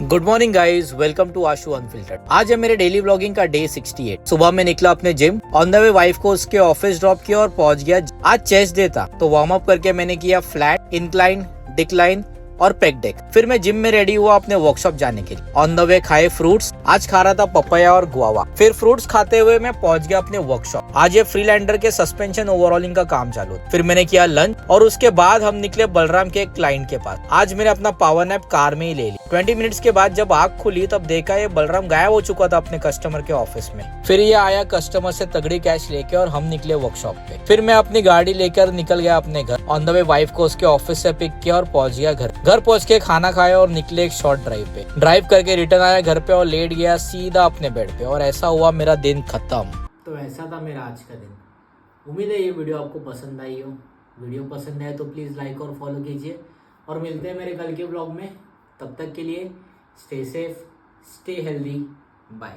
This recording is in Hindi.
Good morning guys, welcome to Ashu unfiltered. आज है मेरे डेली ब्लॉगिंग का डे 68। सुबह में निकला अपने gym, on the way wife को उसके ऑफिस ड्रॉप किया और पहुंच गया। आज चेस्ट डे था तो वार्म अप करके मैंने किया फ्लैट, इंक्लाइन, डिक्लाइन और पेक डेक। फिर मैं जिम में रेडी हुआ अपने वर्कशॉप जाने के लिए। ऑन द वे खाए फ्रूट्स। आज खा रहा था पपाया और गुआवा। फिर फ्रूट्स खाते हुए मैं पहुंच गया अपने वर्कशॉप। आज ये फ्रीलैंडर के सस्पेंशन ओवरऑलिंग का काम चालू। फिर मैंने किया लंच और उसके बाद हम निकले बलराम के एक क्लाइंट के पास। आज मैंने अपना पावर नैप कार में ही ले ली। 20 मिनट्स के बाद जब आँख खुली तब देखा ये बलराम गायब हो चुका था अपने कस्टमर के ऑफिस में। फिर ये आया कस्टमर से तगड़ी कैश लेके और हम निकले वर्कशॉप पे। फिर मैं अपनी गाड़ी लेकर निकल गया अपने घर। ऑन द वे वाइफ को उसके ऑफिस से पिक किया और पहुंच गया घर। घर पहुंच के खाना खाया और निकले एक शॉर्ट ड्राइव पे। ड्राइव करके रिटर्न आया घर पे और लेट गया सीधा अपने बेड पे। और ऐसा हुआ मेरा दिन खत्म। तो ऐसा था मेरा आज का दिन। उम्मीद है ये वीडियो आपको पसंद आई हो। वीडियो पसंद आए तो प्लीज़ लाइक और फॉलो कीजिए और मिलते हैं मेरे कल के ब्लॉग में। तब तक के लिए stay safe, stay healthy, bye.